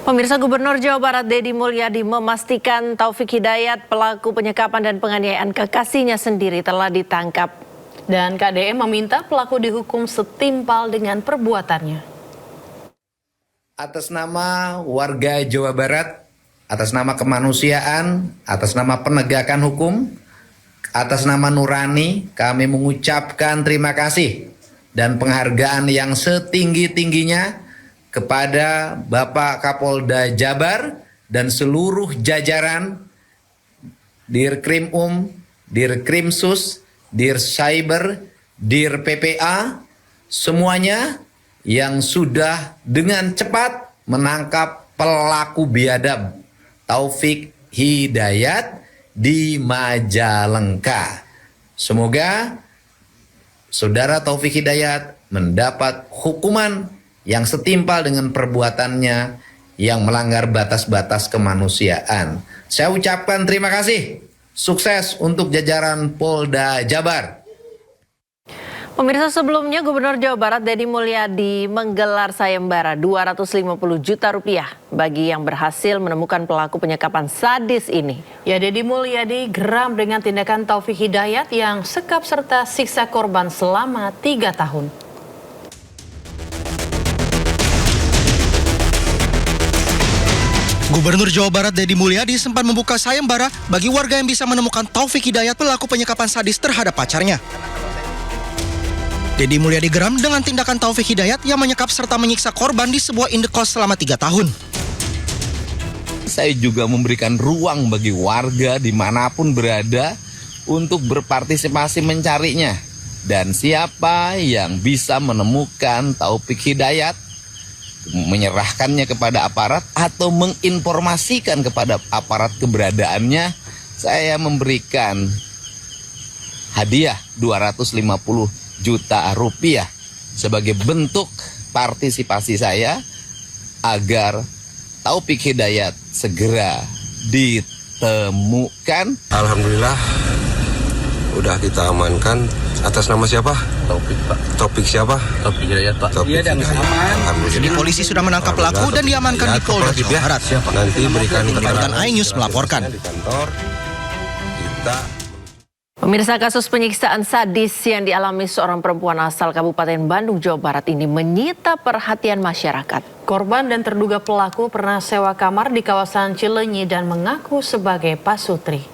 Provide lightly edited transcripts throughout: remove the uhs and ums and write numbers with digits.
Pemirsa, Gubernur Jawa Barat Deddy Mulyadi memastikan Taufik Hidayat, pelaku penyekapan dan penganiayaan kekasihnya sendiri, telah ditangkap. Dan KDM meminta pelaku dihukum setimpal dengan perbuatannya. Atas nama warga Jawa Barat, atas nama kemanusiaan, atas nama penegakan hukum, atas nama nurani, kami mengucapkan terima kasih dan penghargaan yang setinggi-tingginya kepada Bapak Kapolda Jabar dan seluruh jajaran Dirkrim Dirkrimsus, Dir Cyber, Dir PPA, semuanya yang sudah dengan cepat menangkap pelaku biadab Taufik Hidayat di Majalengka. Semoga saudara Taufik Hidayat mendapat hukuman yang setimpal dengan perbuatannya yang melanggar batas-batas kemanusiaan. Saya ucapkan terima kasih. Sukses untuk jajaran Polda Jabar. Pemirsa, sebelumnya Gubernur Jawa Barat Deddy Mulyadi menggelar sayembara 250 juta rupiah bagi yang berhasil menemukan pelaku penyekapan sadis ini. Ya, Deddy Mulyadi geram dengan tindakan Taufik Hidayat yang sekap serta siksa korban selama 3 tahun. Gubernur Jawa Barat Deddy Mulyadi sempat membuka sayembara bagi warga yang bisa menemukan Taufik Hidayat, pelaku penyekapan sadis terhadap pacarnya. Deddy Mulyadi geram dengan tindakan Taufik Hidayat yang menyekap serta menyiksa korban di sebuah indekos selama 3 tahun. Saya juga memberikan ruang bagi warga dimanapun berada untuk berpartisipasi mencarinya. Dan siapa yang bisa menemukan Taufik Hidayat, menyerahkannya kepada aparat atau menginformasikan kepada aparat keberadaannya, saya memberikan hadiah 250 juta rupiah sebagai bentuk partisipasi saya agar Taufik Hidayat segera ditemukan. Alhamdulillah udah kita amankan. Atas nama siapa? Taufik, Pak. Taufik siapa? Taufik Hidayat, Pak. Taufik dan aman. Kini polisi sudah menangkap pelaku dan diamankan di Polda Jawa Barat. Nanti berikan keterangan. iNews melaporkan. Di kantor kita. Pemirsa, kasus penyiksaan sadis yang dialami seorang perempuan asal Kabupaten Bandung, Jawa Barat ini menyita perhatian masyarakat. Korban dan terduga pelaku pernah sewa kamar di kawasan Cileunyi dan mengaku sebagai pasutri.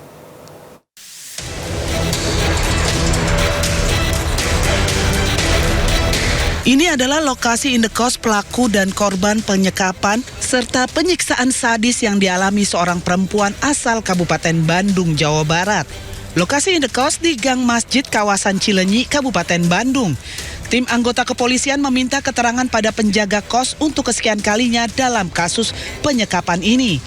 Ini adalah lokasi indekos pelaku dan korban penyekapan serta penyiksaan sadis yang dialami seorang perempuan asal Kabupaten Bandung, Jawa Barat. Lokasi indekos di Gang Masjid kawasan Cileunyi, Kabupaten Bandung. Tim anggota kepolisian meminta keterangan pada penjaga kos untuk kesekian kalinya dalam kasus penyekapan ini.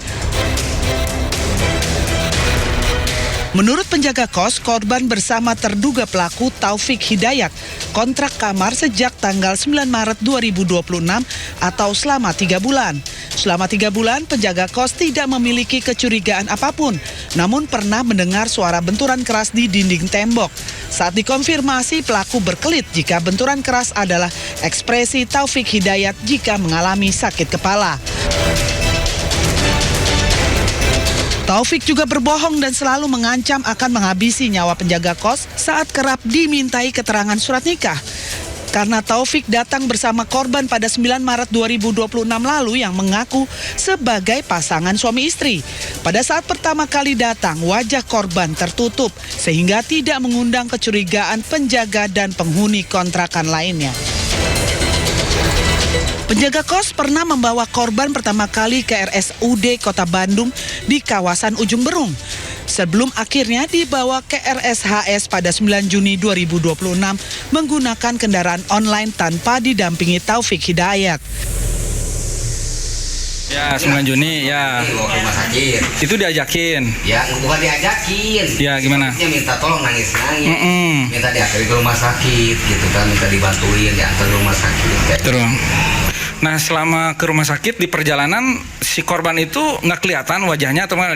Menurut penjaga kos, korban bersama terduga pelaku Taufik Hidayat kontrak kamar sejak tanggal 9 Maret 2026 atau selama 3 bulan. Selama 3 bulan, penjaga kos tidak memiliki kecurigaan apapun, namun pernah mendengar suara benturan keras di dinding tembok. Saat dikonfirmasi, pelaku berkelit jika benturan keras adalah ekspresi Taufik Hidayat jika mengalami sakit kepala. Taufik juga berbohong dan selalu mengancam akan menghabisi nyawa penjaga kos saat kerap dimintai keterangan surat nikah. Karena Taufik datang bersama korban pada 9 Maret 2026 lalu yang mengaku sebagai pasangan suami istri. Pada saat pertama kali datang, wajah korban tertutup sehingga tidak mengundang kecurigaan penjaga dan penghuni kontrakan lainnya. Penjaga kos pernah membawa korban pertama kali ke RSUD Kota Bandung di kawasan Ujung Berung. Sebelum akhirnya dibawa ke RSHS pada 9 Juni 2026 menggunakan kendaraan online tanpa didampingi Taufik Hidayat. Ya, 9 Juni ya. Dibawa ke rumah sakit. Itu diajakin. Ya, bukan diajakin. Ya, gimana? Dia minta tolong nangis-nangis. Minta diantar ke rumah sakit gitu kan, minta dibantuin diantar ke rumah sakit. Terus. Nah, selama ke rumah sakit di perjalanan si korban itu nggak kelihatan wajahnya atau mana?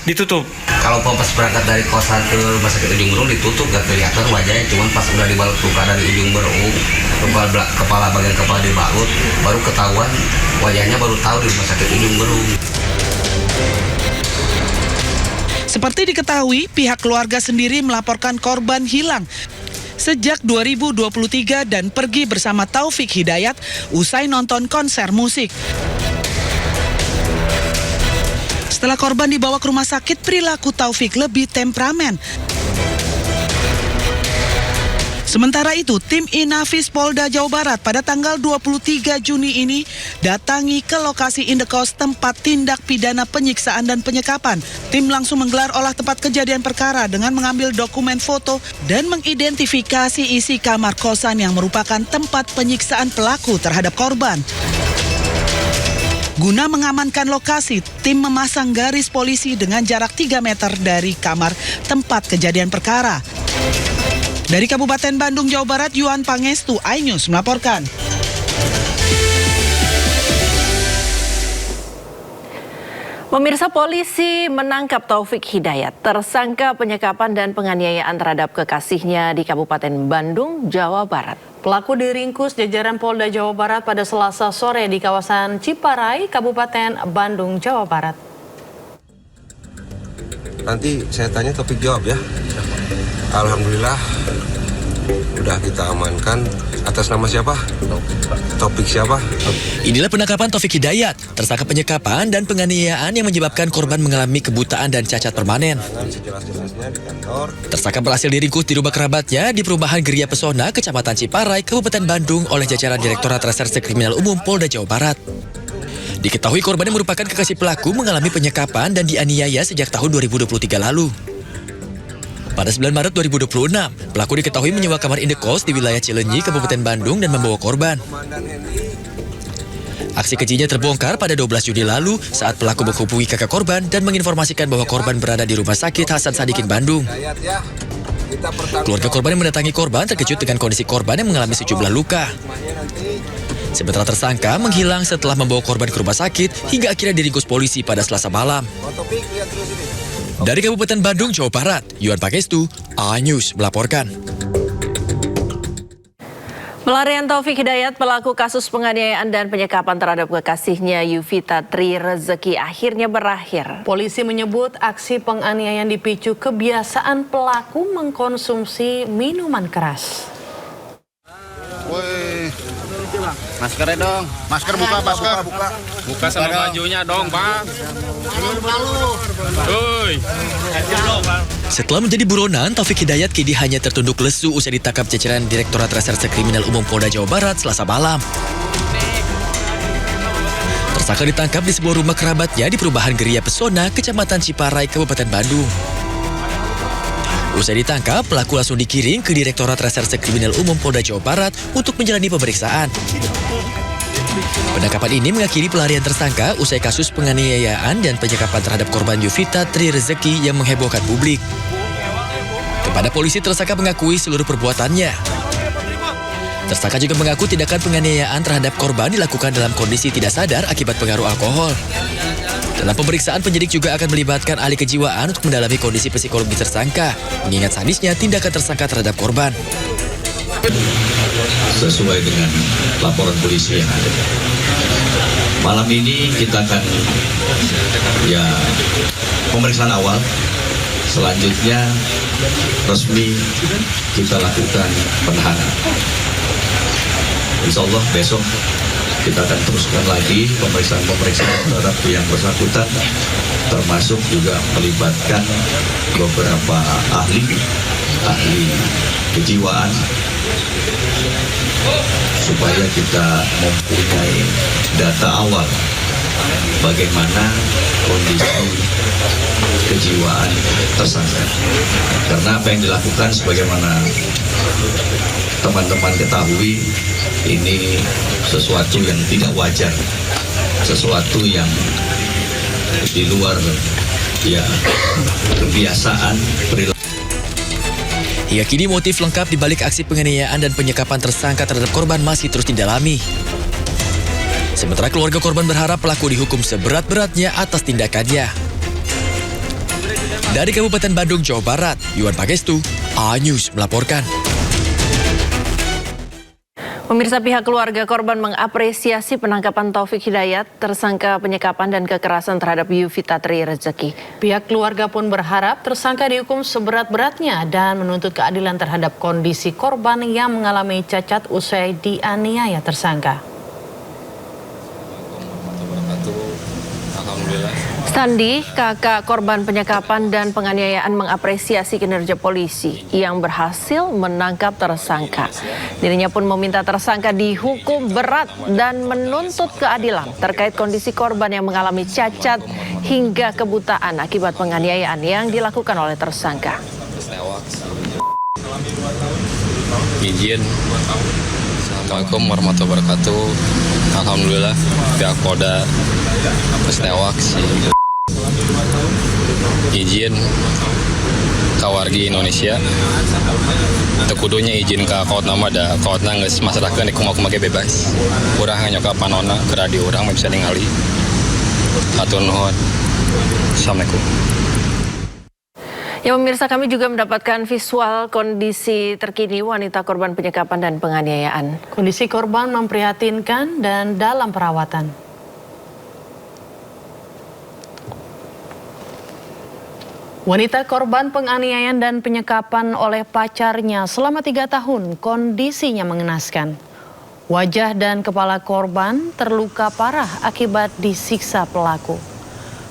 Ditutup. Kalau pas berangkat dari kosan ke rumah sakit Ujung Berung ditutup, gak kelihatan wajahnya, cuman pas udah dibalut luka dari ujung berung, bagian kepala dibalut, baru ketahuan wajahnya, baru tahu di rumah sakit Ujung Berung. Seperti diketahui, pihak keluarga sendiri melaporkan korban hilang sejak 2023 dan pergi bersama Taufik Hidayat usai nonton konser musik. Setelah korban dibawa ke rumah sakit, perilaku Taufik lebih temperamen. Sementara itu, tim Inafis Polda Jawa Barat pada tanggal 23 Juni ini datangi ke lokasi indekos tempat tindak pidana penyiksaan dan penyekapan. Tim langsung menggelar olah tempat kejadian perkara dengan mengambil dokumen foto dan mengidentifikasi isi kamar kosan yang merupakan tempat penyiksaan pelaku terhadap korban. Guna mengamankan lokasi, tim memasang garis polisi dengan jarak 3 meter dari kamar tempat kejadian perkara. Dari Kabupaten Bandung, Jawa Barat, Yuan Pangestu, iNews melaporkan. Pemirsa, polisi menangkap Taufik Hidayat, tersangka penyekapan dan penganiayaan terhadap kekasihnya di Kabupaten Bandung, Jawa Barat. Pelaku diringkus jajaran Polda Jawa Barat pada Selasa sore di kawasan Ciparai, Kabupaten Bandung, Jawa Barat. Nanti saya tanya topik jawab ya. Alhamdulillah udah kita amankan. Atas nama siapa? Topik siapa? Inilah penangkapan Taufik Hidayat, tersangka penyekapan dan penganiayaan yang menyebabkan korban mengalami kebutaan dan cacat permanen. Sejelas-jelasnya di kantor. Tersangka berhasil diringkus di rumah kerabatnya di perumahan Geria Pesona, Kecamatan Ciparai, Kabupaten Bandung oleh jajaran Direktorat Reserse Kriminal Umum Polda Jawa Barat. Diketahui korban yang merupakan kekasih pelaku mengalami penyekapan dan dianiaya sejak tahun 2023 lalu. Pada 9 Maret 2026, pelaku diketahui menyewa kamar indekos di wilayah Cileunyi, Kabupaten Bandung dan membawa korban. Aksi kejinya terbongkar pada 12 Juni lalu saat pelaku menghubungi kakak korban dan menginformasikan bahwa korban berada di Rumah Sakit Hasan Sadikin, Bandung. Keluarga korban yang mendatangi korban terkejut dengan kondisi korban yang mengalami sejumlah luka. Sementara tersangka menghilang setelah membawa korban ke rumah sakit hingga akhirnya diringkus polisi pada Selasa malam. Dari Kabupaten Bandung, Jawa Barat, Yuan Pangestu, iNews melaporkan. Pelarian Taufik Hidayat, pelaku kasus penganiayaan dan penyekapan terhadap kekasihnya Yuvita Tri Rezeki akhirnya berakhir. Polisi menyebut aksi penganiayaan dipicu kebiasaan pelaku mengkonsumsi minuman keras. Woi, maskernya dong. Masker buka, masker. Buka sama bajunya dong, Bang. Setelah menjadi buronan, Taufik Hidayat kini hanya tertunduk lesu usai ditangkap jajaran Direktorat Reserse Kriminal Umum Polda Jawa Barat Selasa malam. Tersangka ditangkap di sebuah rumah kerabatnya di perumahan Geria Pesona, Kecamatan Ciparai, Kabupaten Bandung. Usai ditangkap, pelaku langsung dikirim ke Direktorat Reserse Kriminal Umum Polda Jawa Barat untuk menjalani pemeriksaan. Penangkapan ini mengakhiri pelarian tersangka usai kasus penganiayaan dan penyekapan terhadap korban Yuvita Tri Rezeki yang menghebohkan publik. Kepada polisi, tersangka mengakui seluruh perbuatannya. Tersangka juga mengaku tindakan penganiayaan terhadap korban dilakukan dalam kondisi tidak sadar akibat pengaruh alkohol. Dalam pemeriksaan, penyidik juga akan melibatkan ahli kejiwaan untuk mendalami kondisi psikologi tersangka, mengingat sadisnya tindakan tersangka terhadap korban. Sesuai dengan laporan polisi yang ada. Malam ini kita akan pemeriksaan awal. Selanjutnya resmi kita lakukan penahanan. Insya Allah besok kita akan teruskan lagi pemeriksaan terhadap yang bersangkutan, termasuk juga melibatkan beberapa ahli kejiwaan supaya kita mempunyai data awal bagaimana kondisi kejiwaan tersangka. Karena apa yang dilakukan sebagaimana teman-teman ketahui, ini sesuatu yang tidak wajar, sesuatu yang di luar kebiasaan perilaku. Hingga kini motif lengkap dibalik aksi penganiayaan dan penyekapan tersangka terhadap korban masih terus didalami. Sementara keluarga korban berharap pelaku dihukum seberat-beratnya atas tindakannya. Dari Kabupaten Bandung, Jawa Barat, Yuan Pagestu, A-News melaporkan. Pemirsa, pihak keluarga korban mengapresiasi penangkapan Taufik Hidayat, tersangka penyekapan dan kekerasan terhadap Yuvita Tri Rezeki. Pihak keluarga pun berharap tersangka dihukum seberat-beratnya dan menuntut keadilan terhadap kondisi korban yang mengalami cacat usai dianiaya tersangka. Standi, kakak korban penyekapan dan penganiayaan, mengapresiasi kinerja polisi yang berhasil menangkap tersangka. Dirinya pun meminta tersangka dihukum berat dan menuntut keadilan terkait kondisi korban yang mengalami cacat hingga kebutaan akibat penganiayaan yang dilakukan oleh tersangka. Izin. Assalamualaikum warahmatullahi wabarakatuh. Alhamdulillah pihak Polda Pesnewak izin ke warga Indonesia tekudunya izin ke kaut nama ada kautna geus masarakeun kumaha ge bebas urang hanya ka panonna ke radio urang bisa ningali atur nuhun. Assalamualaikum. Ya pemirsa, kami juga mendapatkan visual kondisi terkini wanita korban penyekapan dan penganiayaan. Kondisi korban memprihatinkan dan dalam perawatan. Wanita korban penganiayaan dan penyekapan oleh pacarnya selama 3 tahun, kondisinya mengenaskan. Wajah dan kepala korban terluka parah akibat disiksa pelaku.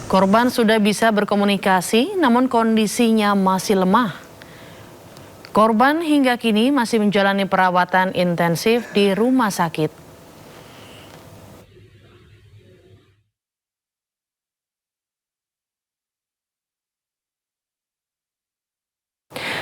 Korban sudah bisa berkomunikasi, namun kondisinya masih lemah. Korban hingga kini masih menjalani perawatan intensif di rumah sakit.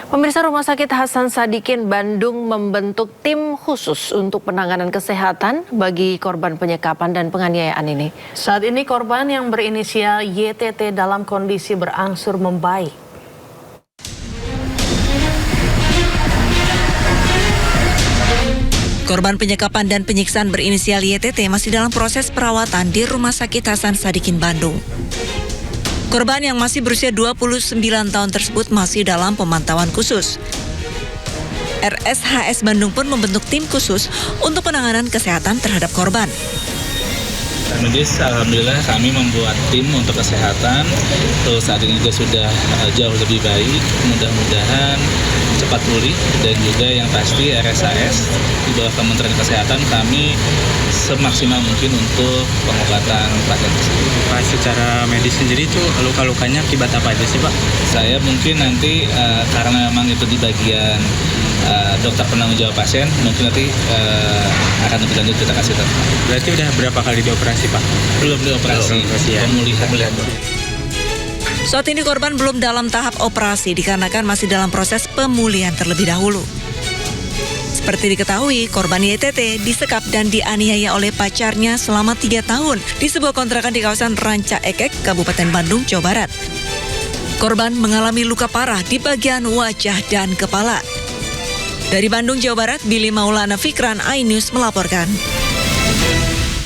Pemirsa, Rumah Sakit Hasan Sadikin Bandung membentuk tim khusus untuk penanganan kesehatan bagi korban penyekapan dan penganiayaan ini. Saat ini korban yang berinisial YTT dalam kondisi berangsur membaik. Korban penyekapan dan penyiksaan berinisial YTT masih dalam proses perawatan di Rumah Sakit Hasan Sadikin Bandung. Korban yang masih berusia 29 tahun tersebut masih dalam pemantauan khusus. RSHS Bandung pun membentuk tim khusus untuk penanganan kesehatan terhadap korban. Medis, alhamdulillah kami membuat tim untuk kesehatan, terus saat ini juga sudah jauh lebih baik, mudah-mudahan cepat pulih, dan juga yang pasti RSHS di bawah Kementerian Kesehatan kami semaksimal mungkin untuk pengobatan pasien tersebut. Pak, secara medis sendiri itu luka-lukanya akibat apa aja sih Pak? Saya mungkin nanti karena memang itu di bagian dokter penanggung jawab pasien, mungkin nanti akan lebih lanjut kita kasih tahu. Berarti udah berapa kali dioperasi Pak? Belum dioperasi, pemulihan. Saat ini korban belum dalam tahap operasi dikarenakan masih dalam proses pemulihan terlebih dahulu. Seperti diketahui, korban YTT disekap dan dianiaya oleh pacarnya selama 3 tahun di sebuah kontrakan di kawasan Ranca Ekek, Kabupaten Bandung, Jawa Barat. Korban mengalami luka parah di bagian wajah dan kepala. Dari Bandung, Jawa Barat, Billy Maulana Fikran, iNews melaporkan.